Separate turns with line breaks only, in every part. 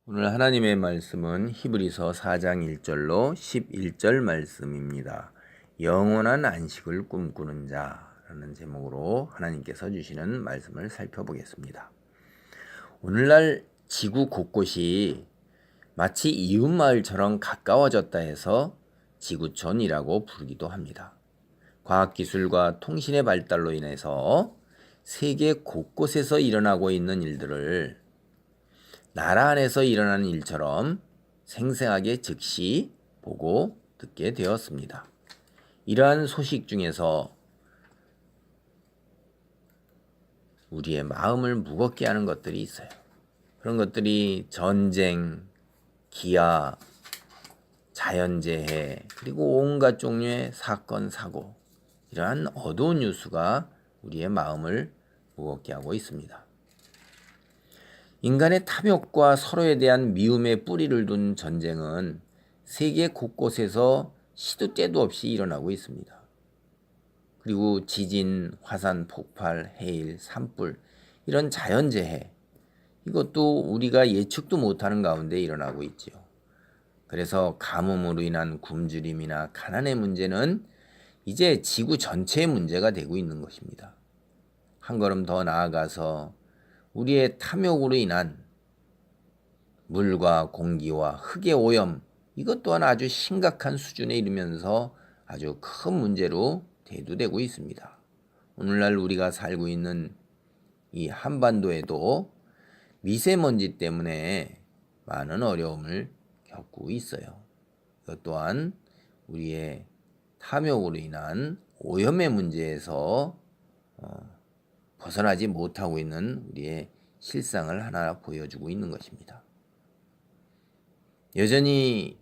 오늘 하나님의 말씀은 히브리서 4장 1절로 11절 말씀입니다. 영원한 안식을 꿈꾸는 자라는 제목으로 하나님께서 주시는 말씀을 살펴보겠습니다. 오늘날 지구 곳곳이 마치 이웃마을처럼 가까워졌다 해서 지구촌이라고 부르기도 합니다. 과학기술과 통신의 발달로 인해서 세계 곳곳에서 일어나고 있는 일들을 나라 안에서 일어나는 일처럼 생생하게 즉시 보고 듣게 되었습니다. 이러한 소식 중에서 우리의 마음을 무겁게 하는 것들이 있어요. 그런 것들이 전쟁, 기아, 자연재해, 그리고 온갖 종류의 사건, 사고, 이러한 어두운 뉴스가 우리의 마음을 무겁게 하고 있습니다. 인간의 탐욕과 서로에 대한 미움의 뿌리를 둔 전쟁은 세계 곳곳에서 시도 때도 없이 일어나고 있습니다. 그리고 지진, 화산 폭발, 해일, 산불, 이런 자연재해, 이것도 우리가 예측도 못하는 가운데 일어나고 있지요. 그래서 가뭄으로 인한 굶주림이나 가난의 문제는 이제 지구 전체의 문제가 되고 있는 것입니다. 한 걸음 더 나아가서 우리의 탐욕으로 인한 물과 공기와 흙의 오염, 이것 또한 아주 심각한 수준에 이르면서 아주 큰 문제로 대두되고 있습니다. 오늘날 우리가 살고 있는 이 한반도에도 미세먼지 때문에 많은 어려움을 겪고 있어요. 이것 또한 우리의 탐욕으로 인한 오염의 문제에서 벗어나지 못하고 있는 우리의 실상을 하나 보여주고 있는 것입니다. 여전히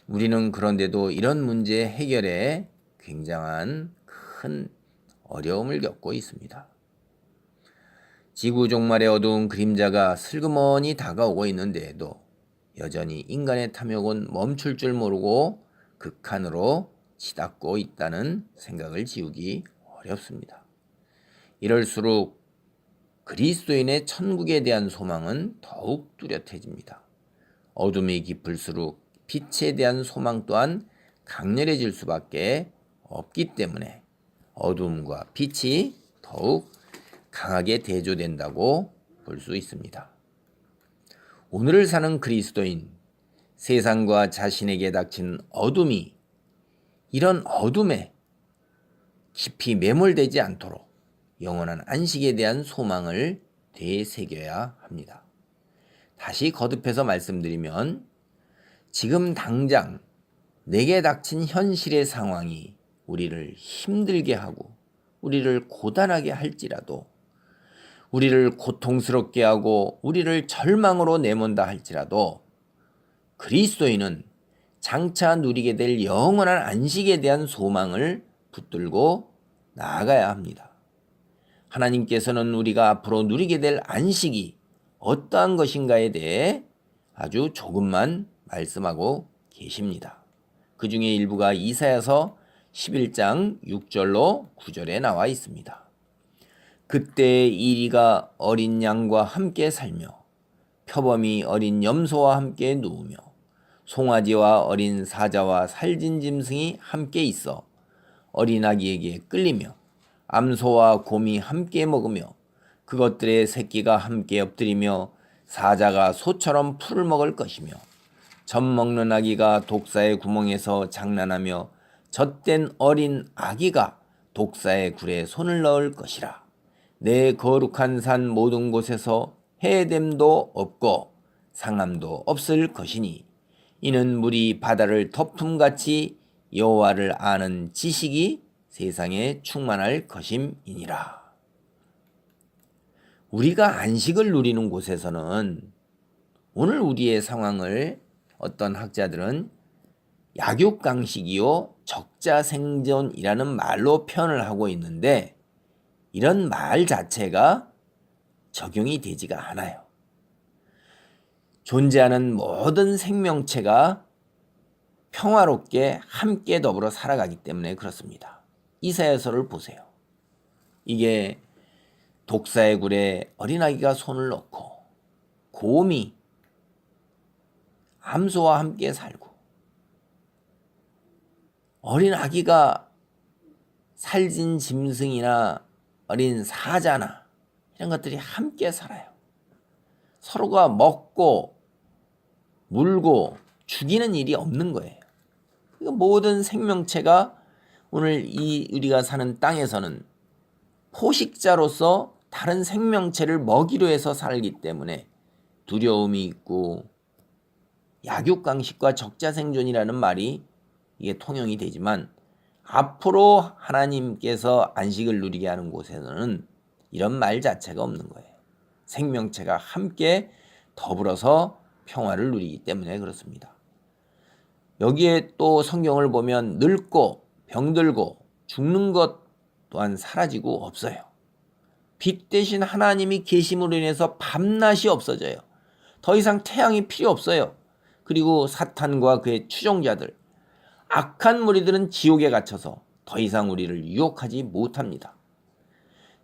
우리는 그런데도 이런 문제 해결에 굉장한 큰 어려움을 겪고 있습니다. 지구 종말의 어두운 그림자가 슬그머니 다가오고 있는데도 여전히 인간의 탐욕은 멈출 줄 모르고 극한으로 치닫고 있다는 생각을 지우기 어렵습니다. 이럴수록 그리스도인의 천국에 대한 소망은 더욱 뚜렷해집니다. 어둠이 깊을수록 빛에 대한 소망 또한 강렬해질 수밖에 없기 때문에 어둠과 빛이 더욱 강하게 대조된다고 볼 수 있습니다. 오늘을 사는 그리스도인, 세상과 자신에게 닥친 어둠이 이런 어둠에 깊이 매몰되지 않도록 영원한 안식에 대한 소망을 되새겨야 합니다. 다시 거듭해서 말씀드리면 지금 당장 내게 닥친 현실의 상황이 우리를 힘들게 하고 우리를 고단하게 할지라도, 우리를 고통스럽게 하고 우리를 절망으로 내몬다 할지라도 그리스도인은 장차 누리게 될 영원한 안식에 대한 소망을 붙들고 나아가야 합니다. 하나님께서는 우리가 앞으로 누리게 될 안식이 어떠한 것인가에 대해 아주 조금만 말씀하고 계십니다. 그 중에 일부가 이사야서 11장 6절로 9절에 나와 있습니다. 그때 이리가 어린 양과 함께 살며 표범이 어린 염소와 함께 누우며 송아지와 어린 사자와 살진 짐승이 함께 있어 어린 아기에게 끌리며 암소와 곰이 함께 먹으며 그것들의 새끼가 함께 엎드리며 사자가 소처럼 풀을 먹을 것이며 젖 먹는 아기가 독사의 구멍에서 장난하며 젖된 어린 아기가 독사의 굴에 손을 넣을 것이라. 내 거룩한 산 모든 곳에서 해됨도 없고 상함도 없을 것이니 이는 물이 바다를 덮음같이 여호와를 아는 지식이 세상에 충만할 것임이니라. 우리가 안식을 누리는 곳에서는 오늘 우리의 상황을 어떤 학자들은 약육강식이요 적자생존이라는 말로 표현을 하고 있는데 이런 말 자체가 적용이 되지가 않아요. 존재하는 모든 생명체가 평화롭게 함께 더불어 살아가기 때문에 그렇습니다. 이사야서를 보세요. 이게 독사의 굴에 어린아기가 손을 넣고 곰이 암소와 함께 살고 어린 아기가 살진 짐승이나 어린 사자나 이런 것들이 함께 살아요. 서로가 먹고 물고 죽이는 일이 없는 거예요. 그러니까 모든 생명체가 오늘 우리가 사는 땅에서는 포식자로서 다른 생명체를 먹이로 해서 살기 때문에 두려움이 있고 약육강식과 적자생존이라는 말이 이게 통용이 되지만 앞으로 하나님께서 안식을 누리게 하는 곳에서는 이런 말 자체가 없는 거예요. 생명체가 함께 더불어서 평화를 누리기 때문에 그렇습니다. 여기에 또 성경을 보면 늙고 병들고 죽는 것 또한 사라지고 없어요. 빛 대신 하나님이 계심으로 인해서 밤낮이 없어져요. 더 이상 태양이 필요 없어요. 그리고 사탄과 그의 추종자들, 악한 무리들은 지옥에 갇혀서 더 이상 우리를 유혹하지 못합니다.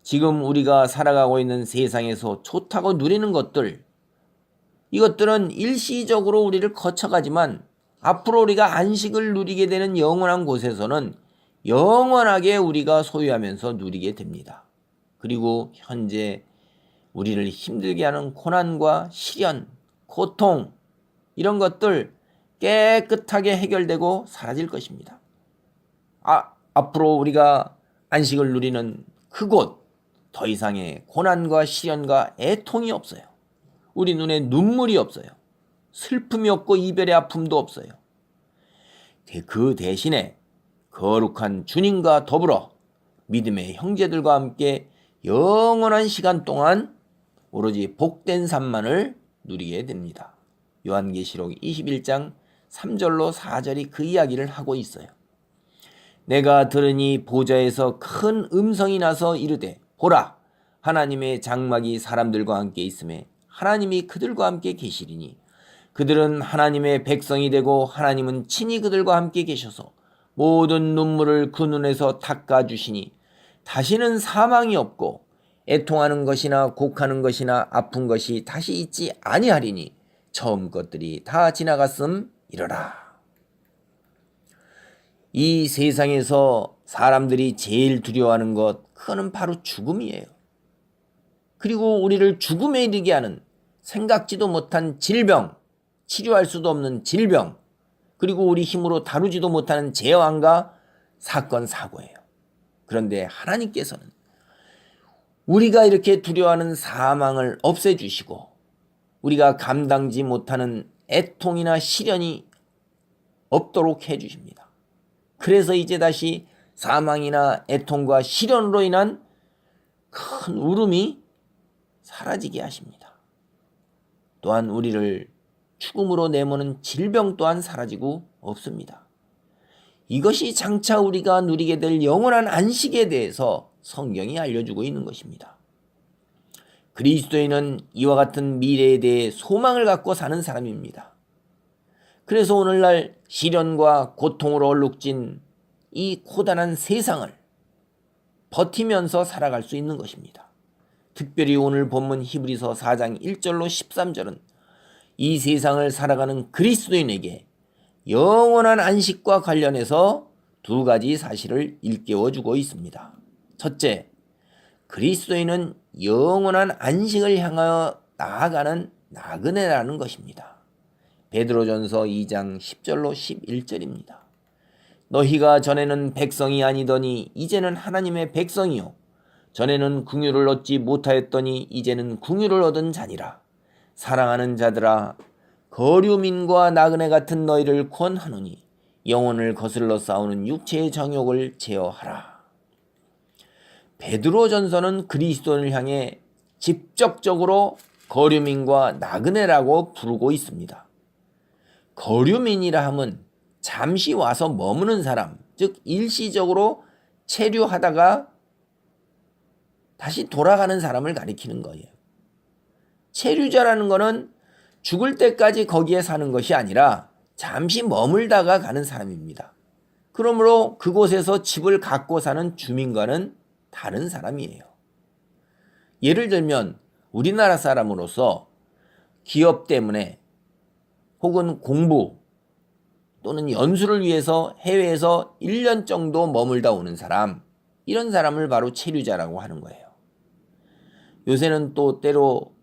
지금 우리가 살아가고 있는 세상에서 좋다고 누리는 것들, 이것들은 일시적으로 우리를 거쳐가지만 앞으로 우리가 안식을 누리게 되는 영원한 곳에서는 영원하게 우리가 소유하면서 누리게 됩니다. 그리고 현재 우리를 힘들게 하는 고난과 시련, 고통 이런 것들 깨끗하게 해결되고 사라질 것입니다. 앞으로 우리가 안식을 누리는 그곳, 더 이상의 고난과 시련과 애통이 없어요. 우리 눈에 눈물이 없어요. 슬픔이 없고 이별의 아픔도 없어요. 그 대신에 거룩한 주님과 더불어 믿음의 형제들과 함께 영원한 시간 동안 오로지 복된 삶만을 누리게 됩니다. 요한계시록 21장 3절로 4절이 그 이야기를 하고 있어요. 내가 들으니 보좌에서 큰 음성이 나서 이르되 보라 하나님의 장막이 사람들과 함께 있음에 하나님이 그들과 함께 계시리니 그들은 하나님의 백성이 되고 하나님은 친히 그들과 함께 계셔서 모든 눈물을 그 눈에서 닦아주시니 다시는 사망이 없고 애통하는 것이나 곡하는 것이나 아픈 것이 다시 있지 아니하리니 처음 것들이 다 지나갔음 이러라. 이 세상에서 사람들이 제일 두려워하는 것, 그거는 바로 죽음이에요. 그리고 우리를 죽음에 이르게 하는 생각지도 못한 질병, 치료할 수도 없는 질병, 그리고 우리 힘으로 다루지도 못하는 재앙과 사건, 사고예요. 그런데 하나님께서는 우리가 이렇게 두려워하는 사망을 없애주시고 우리가 감당지 못하는 애통이나 시련이 없도록 해주십니다. 그래서 이제 다시 사망이나 애통과 시련으로 인한 큰 울음이 사라지게 하십니다. 또한 우리를 죽음으로 내모는 질병 또한 사라지고 없습니다. 이것이 장차 우리가 누리게 될 영원한 안식에 대해서 성경이 알려주고 있는 것입니다. 그리스도인은 이와 같은 미래에 대해 소망을 갖고 사는 사람입니다. 그래서 오늘날 시련과 고통으로 얼룩진 이 고단한 세상을 버티면서 살아갈 수 있는 것입니다. 특별히 오늘 본문 히브리서 4장 1절로 13절은 이 세상을 살아가는 그리스도인에게 영원한 안식과 관련해서 두 가지 사실을 일깨워주고 있습니다. 첫째, 그리스도인은 영원한 안식을 향하여 나아가는 나그네라는 것입니다. 베드로전서 2장 10절로 11절입니다. 너희가 전에는 백성이 아니더니 이제는 하나님의 백성이요 전에는 긍휼을 얻지 못하였더니 이제는 긍휼을 얻은 자니라. 사랑하는 자들아 거류민과 나그네 같은 너희를 권하노니 영혼을 거슬러 싸우는 육체의 정욕을 제어하라. 베드로전서는 그리스도인을 향해 직접적으로 거류민과 나그네라고 부르고 있습니다. 거류민이라 함은 잠시 와서 머무는 사람, 즉 일시적으로 체류하다가 다시 돌아가는 사람을 가리키는 거예요. 체류자라는 것은 죽을 때까지 거기에 사는 것이 아니라 잠시 머물다가 가는 사람입니다. 그러므로 그곳에서 집을 갖고 사는 주민과는 다른 사람이에요. 예를 들면 우리나라 사람으로서 기업 때문에 혹은 공부 또는 연수를 위해서 해외에서 1년 정도 머물다 오는 사람, 이런 사람을 바로 체류자라고 하는 거예요. 요새는 또 때로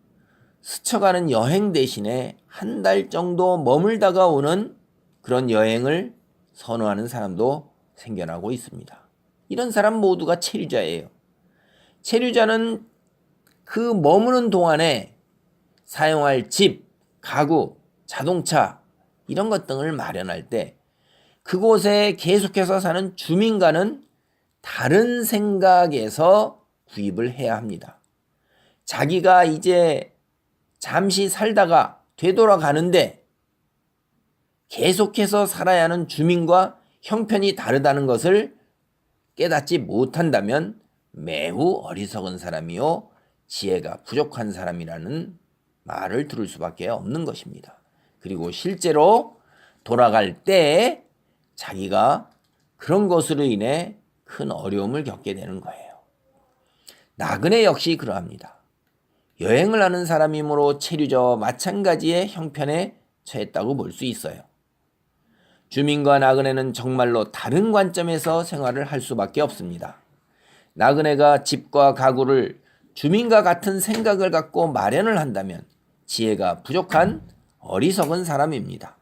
스쳐가는 여행 대신에 한 달 정도 머물다가 오는 그런 여행을 선호하는 사람도 생겨나고 있습니다. 이런 사람 모두가 체류자예요. 체류자는 그 머무는 동안에 사용할 집, 가구, 자동차 이런 것 등을 마련할 때 그곳에 계속해서 사는 주민과는 다른 생각에서 구입을 해야 합니다. 자기가 이제 잠시 살다가 되돌아가는데 계속해서 살아야 하는 주민과 형편이 다르다는 것을 깨닫지 못한다면 매우 어리석은 사람이요 지혜가 부족한 사람이라는 말을 들을 수밖에 없는 것입니다. 그리고 실제로 돌아갈 때 자기가 그런 것으로 인해 큰 어려움을 겪게 되는 거예요. 나그네 역시 그러합니다. 여행을 하는 사람이므로 체류자와 마찬가지의 형편에 처했다고 볼 수 있어요. 주민과 나그네는 정말로 다른 관점에서 생활을 할 수밖에 없습니다. 나그네가 집과 가구를 주민과 같은 생각을 갖고 마련을 한다면 지혜가 부족한 어리석은 사람입니다.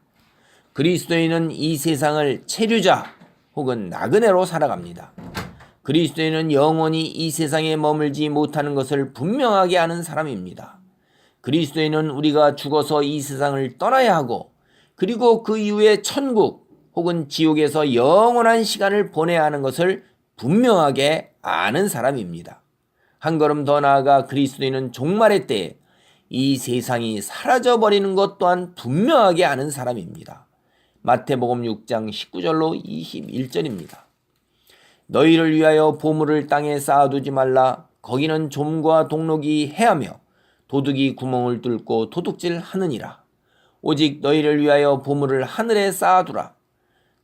그리스도인은 이 세상을 체류자 혹은 나그네로 살아갑니다. 그리스도인은 영원히 이 세상에 머물지 못하는 것을 분명하게 아는 사람입니다. 그리스도인은 우리가 죽어서 이 세상을 떠나야 하고 그리고 그 이후에 천국 혹은 지옥에서 영원한 시간을 보내야 하는 것을 분명하게 아는 사람입니다. 한 걸음 더 나아가 그리스도인은 종말의 때에 이 세상이 사라져버리는 것 또한 분명하게 아는 사람입니다. 마태복음 6장 19절로 21절입니다. 너희를 위하여 보물을 땅에 쌓아두지 말라. 거기는 좀과 동록이 해하며 도둑이 구멍을 뚫고 도둑질 하느니라. 오직 너희를 위하여 보물을 하늘에 쌓아두라.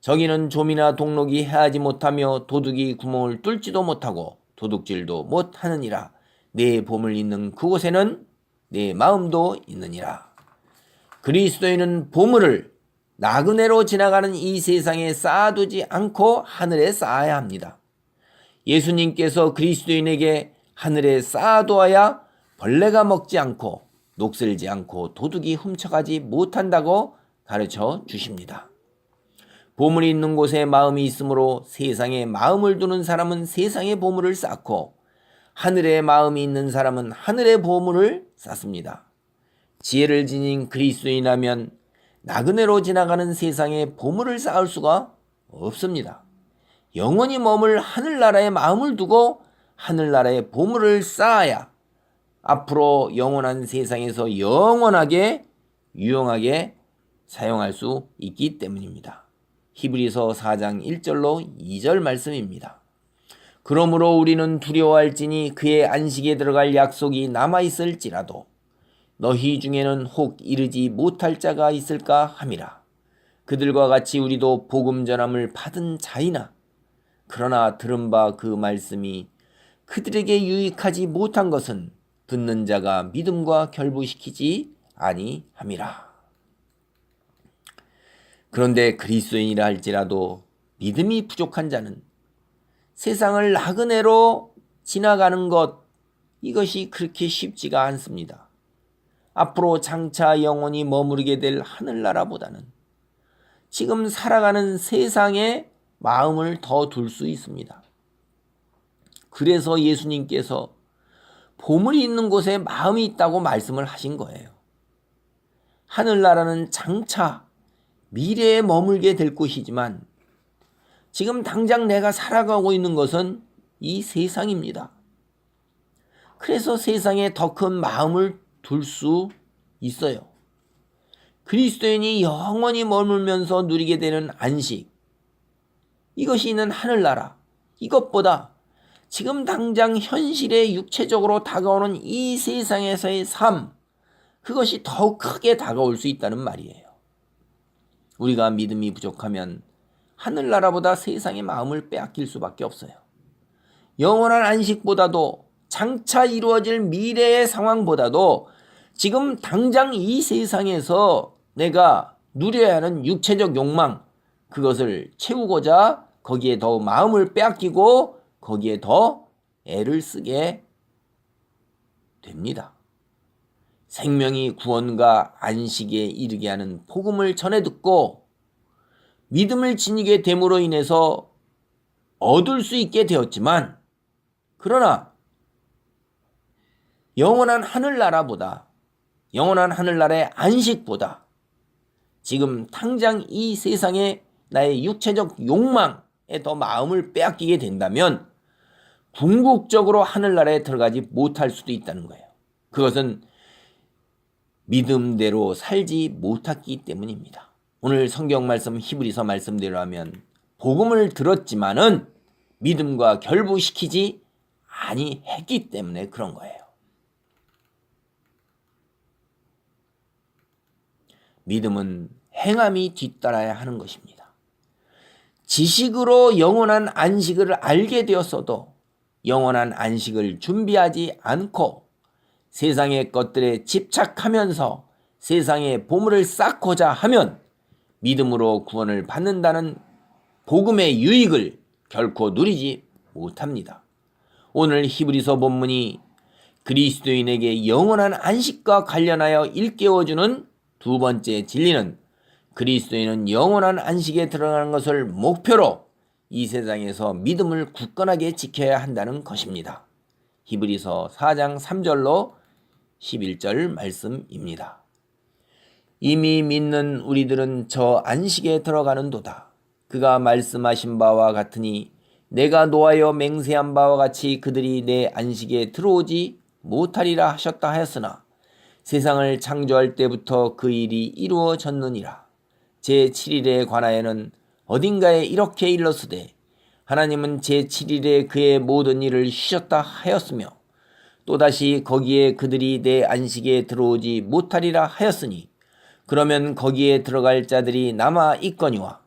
저기는 좀이나 동록이 해하지 못하며 도둑이 구멍을 뚫지도 못하고 도둑질도 못하느니라. 내 보물 있는 그곳에는 내 마음도 있느니라. 그리스도인은 보물을 나그네로 지나가는 이 세상에 쌓아두지 않고 하늘에 쌓아야 합니다. 예수님께서 그리스도인에게 하늘에 쌓아두어야 벌레가 먹지 않고 녹슬지 않고 도둑이 훔쳐가지 못한다고 가르쳐 주십니다. 보물이 있는 곳에 마음이 있으므로 세상에 마음을 두는 사람은 세상의 보물을 쌓고 하늘에 마음이 있는 사람은 하늘의 보물을 쌓습니다. 지혜를 지닌 그리스도인이라면 나그네로 지나가는 세상에 보물을 쌓을 수가 없습니다. 영원히 머물 하늘나라에 마음을 두고 하늘나라에 보물을 쌓아야 앞으로 영원한 세상에서 영원하게 유용하게 사용할 수 있기 때문입니다. 히브리서 4장 1절로 2절 말씀입니다. 그러므로 우리는 두려워할지니 그의 안식에 들어갈 약속이 남아있을지라도 너희 중에는 혹 이르지 못할 자가 있을까 함이라. 그들과 같이 우리도 복음 전함을 받은 자이나 그러나 들은 바 그 말씀이 그들에게 유익하지 못한 것은 듣는 자가 믿음과 결부시키지 아니함이라. 그런데 그리스도인이라 할지라도 믿음이 부족한 자는 세상을 나그네로 지나가는 것, 이것이 그렇게 쉽지가 않습니다. 앞으로 장차 영원히 머무르게 될 하늘나라보다는 지금 살아가는 세상에 마음을 더 둘 수 있습니다. 그래서 예수님께서 보물이 있는 곳에 마음이 있다고 말씀을 하신 거예요. 하늘나라는 장차 미래에 머물게 될 곳이지만 지금 당장 내가 살아가고 있는 것은 이 세상입니다. 그래서 세상에 더 큰 마음을 둘 수 있어요. 그리스도인이 영원히 머물면서 누리게 되는 안식, 이것이 있는 하늘나라, 이것보다 지금 당장 현실에 육체적으로 다가오는 이 세상에서의 삶, 그것이 더욱 크게 다가올 수 있다는 말이에요. 우리가 믿음이 부족하면 하늘나라보다 세상의 마음을 빼앗길 수밖에 없어요. 영원한 안식보다도 장차 이루어질 미래의 상황보다도 지금 당장 이 세상에서 내가 누려야 하는 육체적 욕망, 그것을 채우고자 거기에 더 마음을 빼앗기고 거기에 더 애를 쓰게 됩니다. 생명이 구원과 안식에 이르게 하는 복음을 전해 듣고 믿음을 지니게 됨으로 인해서 얻을 수 있게 되었지만, 그러나 영원한 하늘나라보다, 영원한 하늘나라의 안식보다 지금 당장 이 세상에 나의 육체적 욕망에 더 마음을 빼앗기게 된다면 궁극적으로 하늘나라에 들어가지 못할 수도 있다는 거예요. 그것은 믿음대로 살지 못했기 때문입니다. 오늘 성경 말씀 히브리서 말씀대로 하면 복음을 들었지만은 믿음과 결부시키지 아니했기 때문에 그런 거예요. 믿음은 행함이 뒤따라야 하는 것입니다. 지식으로 영원한 안식을 알게 되었어도 영원한 안식을 준비하지 않고 세상의 것들에 집착하면서 세상의 보물을 쌓고자 하면 믿음으로 구원을 받는다는 복음의 유익을 결코 누리지 못합니다. 오늘 히브리서 본문이 그리스도인에게 영원한 안식과 관련하여 일깨워주는 두 번째 진리는 그리스도인은 영원한 안식에 들어가는 것을 목표로 이 세상에서 믿음을 굳건하게 지켜야 한다는 것입니다. 히브리서 4장 3절로 11절 말씀입니다. 이미 믿는 우리들은 저 안식에 들어가는도다. 그가 말씀하신 바와 같으니 내가 노하여 맹세한 바와 같이 그들이 내 안식에 들어오지 못하리라 하셨다 하였으나 세상을 창조할 때부터 그 일이 이루어졌느니라. 제7일에 관하여는 어딘가에 이렇게 일렀으되 하나님은 제7일에 그의 모든 일을 쉬셨다 하였으며 또다시 거기에 그들이 내 안식에 들어오지 못하리라 하였으니 그러면 거기에 들어갈 자들이 남아 있거니와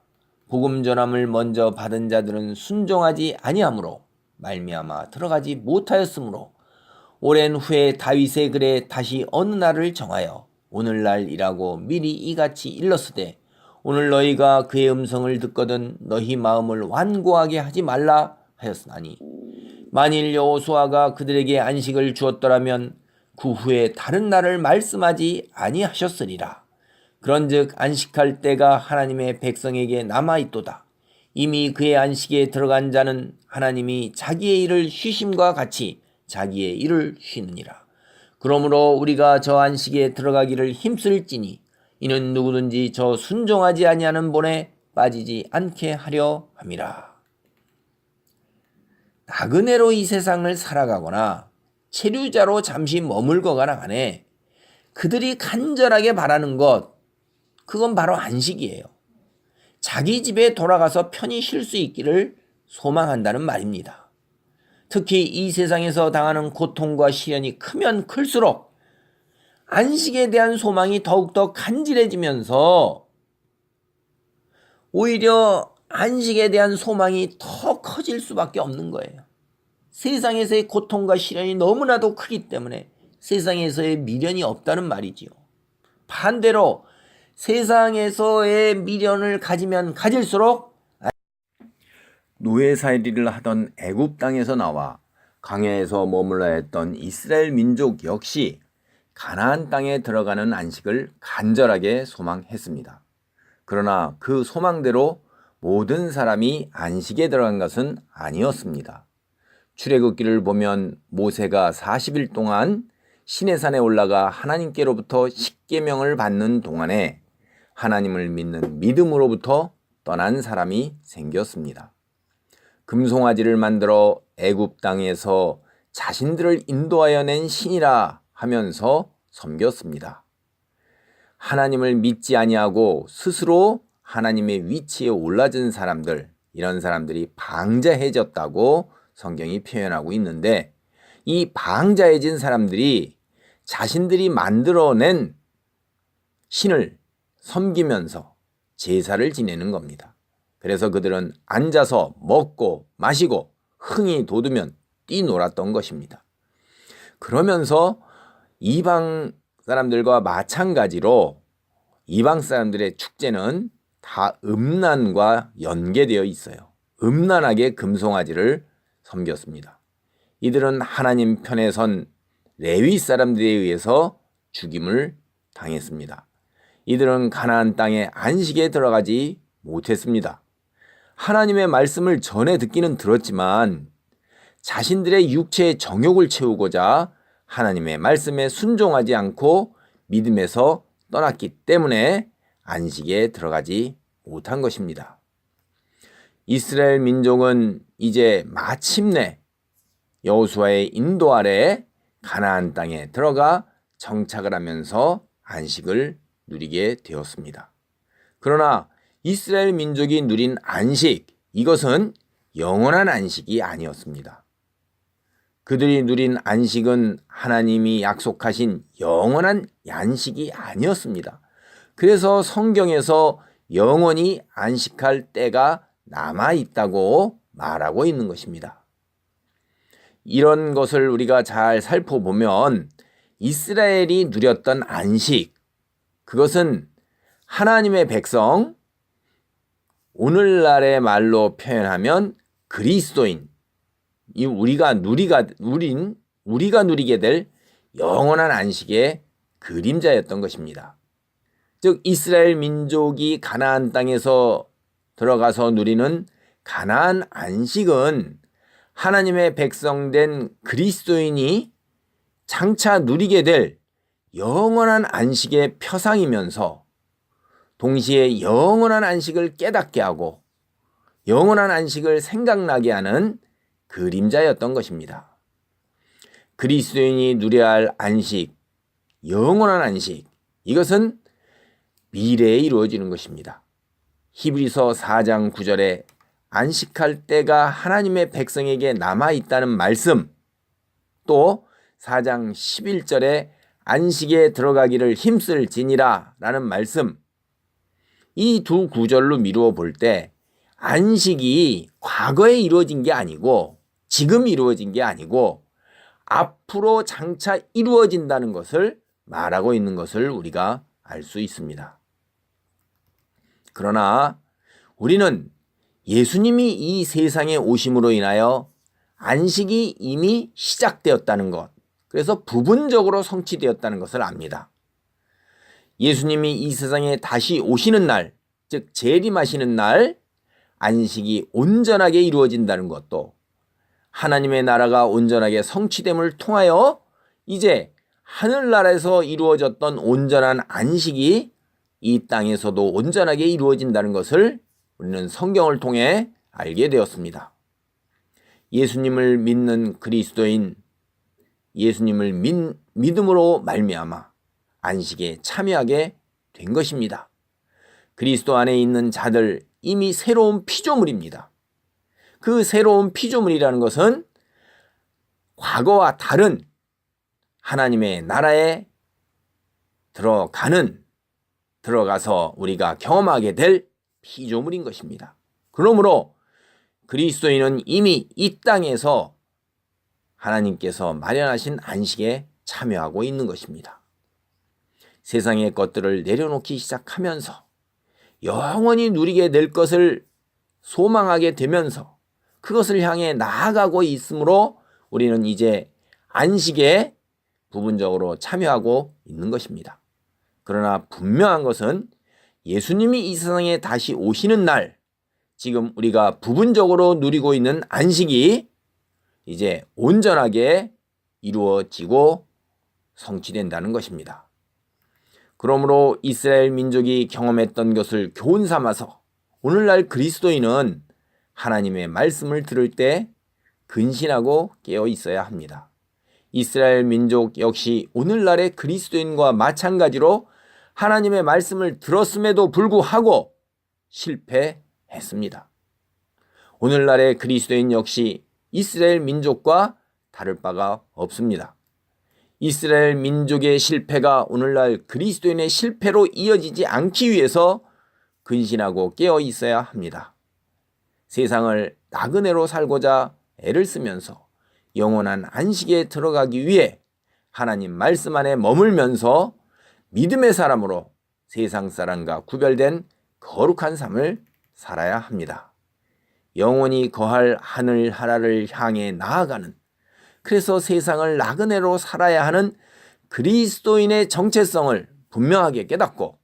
복음 전함을 먼저 받은 자들은 순종하지 아니하므로 말미암아 들어가지 못하였으므로 오랜 후에 다윗의 글에 다시 어느 날을 정하여 오늘날이라고 미리 이같이 일렀으되 오늘 너희가 그의 음성을 듣거든 너희 마음을 완고하게 하지 말라 하였으나니 만일 여호수아가 그들에게 안식을 주었더라면 그 후에 다른 날을 말씀하지 아니하셨으리라. 그런즉 안식할 때가 하나님의 백성에게 남아있도다. 이미 그의 안식에 들어간 자는 하나님이 자기의 일을 쉬심과 같이 자기의 일을 쉬느니라. 그러므로 우리가 저 안식에 들어가기를 힘쓸지니 이는 누구든지 저 순종하지 아니하는 본에 빠지지 않게 하려 함이라. 나그네로 이 세상을 살아가거나 체류자로 잠시 머물거나 간에 그들이 간절하게 바라는 것, 그건 바로 안식이에요. 자기 집에 돌아가서 편히 쉴 수 있기를 소망한다는 말입니다. 특히 이 세상에서 당하는 고통과 시련이 크면 클수록 안식에 대한 소망이 더욱더 간절해지면서 오히려 안식에 대한 소망이 더 커질 수밖에 없는 거예요. 세상에서의 고통과 시련이 너무나도 크기 때문에 세상에서의 미련이 없다는 말이지요. 반대로 세상에서의 미련을 가지면 가질수록 노예살이를 하던 애굽 땅에서 나와 광야에서 머물러야 했던 이스라엘 민족 역시 가나안 땅에 들어가는 안식을 간절하게 소망했습니다. 그러나 그 소망대로 모든 사람이 안식에 들어간 것은 아니었습니다. 출애굽기를 보면 모세가 40일 동안 시내산에 올라가 하나님께로부터 십계명을 받는 동안에 하나님을 믿는 믿음으로부터 떠난 사람이 생겼습니다. 금송아지를 만들어 애굽 땅에서 자신들을 인도하여 낸 신이라 하면서 섬겼습니다. 하나님을 믿지 아니하고 스스로 하나님의 위치에 올라진 사람들, 이런 사람들이 방자해졌다고 성경이 표현하고 있는데, 이 방자해진 사람들이 자신들이 만들어낸 신을 섬기면서 제사를 지내는 겁니다. 그래서 그들은 앉아서 먹고 마시고 흥이 돋으면 뛰놀았던 것입니다. 그러면서 이방 사람들과 마찬가지로 이방 사람들의 축제는 다 음란과 연계되어 있어요. 음란하게 금송아지를 섬겼습니다. 이들은 하나님 편에 선 레위 사람들에 의해서 죽임을 당했습니다. 이들은 가나안 땅의 안식에 들어가지 못했습니다. 하나님의 말씀을 전해 듣기는 들었지만 자신들의 육체의 정욕을 채우고자 하나님의 말씀에 순종하지 않고 믿음에서 떠났기 때문에 안식에 들어가지 못한 것입니다. 이스라엘 민족은 이제 마침내 여호수아의 인도 아래 가나안 땅에 들어가 정착을 하면서 안식을 누리게 되었습니다. 그러나 이스라엘 민족이 누린 안식, 이것은 영원한 안식이 아니었습니다. 그들이 누린 안식은 하나님이 약속하신 영원한 안식이 아니었습니다. 그래서 성경에서 영원히 안식할 때가 남아있다고 말하고 있는 것입니다. 이런 것을 우리가 잘 살펴보면 이스라엘이 누렸던 안식, 그것은 하나님의 백성, 오늘날의 말로 표현하면 그리스도인, 우리가 누리게 될 영원한 안식의 그림자였던 것입니다. 즉 이스라엘 민족이 가나안 땅에서 들어가서 누리는 가나안 안식은 하나님의 백성된 그리스도인이 장차 누리게 될 영원한 안식의 표상이면서 동시에 영원한 안식을 깨닫게 하고 영원한 안식을 생각나게 하는 그림자였던 것입니다. 그리스도인이 누려야 할 안식, 영원한 안식, 이것은 미래에 이루어지는 것입니다. 히브리서 4장 9절에 안식할 때가 하나님의 백성에게 남아있다는 말씀, 또 4장 11절에 안식에 들어가기를 힘쓸지니라 라는 말씀, 이 두 구절로 미루어 볼 때 안식이 과거에 이루어진 게 아니고 지금 이루어진 게 아니고 앞으로 장차 이루어진다는 것을 말하고 있는 것을 우리가 알 수 있습니다. 그러나 우리는 예수님이 이 세상에 오심으로 인하여 안식이 이미 시작되었다는 것, 그래서 부분적으로 성취되었다는 것을 압니다. 예수님이 이 세상에 다시 오시는 날, 즉 재림하시는 날 안식이 온전하게 이루어진다는 것도 하나님의 나라가 온전하게 성취됨을 통하여 이제 하늘나라에서 이루어졌던 온전한 안식이 이 땅에서도 온전하게 이루어진다는 것을 우리는 성경을 통해 알게 되었습니다. 예수님을 믿는 그리스도인, 예수님을 믿음으로 말미암아 안식에 참여하게 된 것입니다. 그리스도 안에 있는 자들 이미 새로운 피조물입니다. 그 새로운 피조물이라는 것은 과거와 다른 하나님의 나라에 들어가서 우리가 경험하게 될 피조물인 것입니다. 그러므로 그리스도인은 이미 이 땅에서 하나님께서 마련하신 안식에 참여하고 있는 것입니다. 세상의 것들을 내려놓기 시작하면서 영원히 누리게 될 것을 소망하게 되면서 그것을 향해 나아가고 있으므로 우리는 이제 안식에 부분적으로 참여하고 있는 것입니다. 그러나 분명한 것은 예수님이 이 세상에 다시 오시는 날, 지금 우리가 부분적으로 누리고 있는 안식이 이제 온전하게 이루어지고 성취된다는 것입니다. 그러므로 이스라엘 민족이 경험했던 것을 교훈 삼아서 오늘날 그리스도인은 하나님의 말씀을 들을 때 근신하고 깨어 있어야 합니다. 이스라엘 민족 역시 오늘날의 그리스도인과 마찬가지로 하나님의 말씀을 들었음에도 불구하고 실패했습니다. 오늘날의 그리스도인 역시 이스라엘 민족과 다를 바가 없습니다. 이스라엘 민족의 실패가 오늘날 그리스도인의 실패로 이어지지 않기 위해서 근신하고 깨어 있어야 합니다. 세상을 나그네로 살고자 애를 쓰면서 영원한 안식에 들어가기 위해 하나님 말씀 안에 머물면서 믿음의 사람으로 세상 사람과 구별된 거룩한 삶을 살아야 합니다. 영원히 거할 하늘나라를 향해 나아가는, 그래서 세상을 나그네로 살아야 하는 그리스도인의 정체성을 분명하게 깨닫고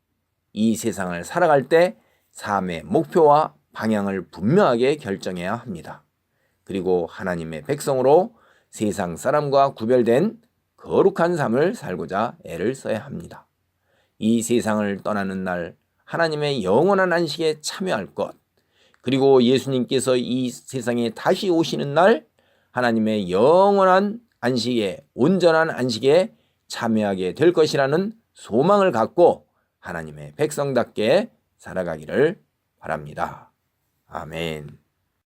이 세상을 살아갈 때 삶의 목표와 방향을 분명하게 결정해야 합니다. 그리고 하나님의 백성으로 세상 사람과 구별된 거룩한 삶을 살고자 애를 써야 합니다. 이 세상을 떠나는 날 하나님의 영원한 안식에 참여할 것, 그리고 예수님께서 이 세상에 다시 오시는 날 하나님의 영원한 안식에, 온전한 안식에 참여하게 될 것이라는 소망을 갖고 하나님의 백성답게 살아가기를 바랍니다. 아멘.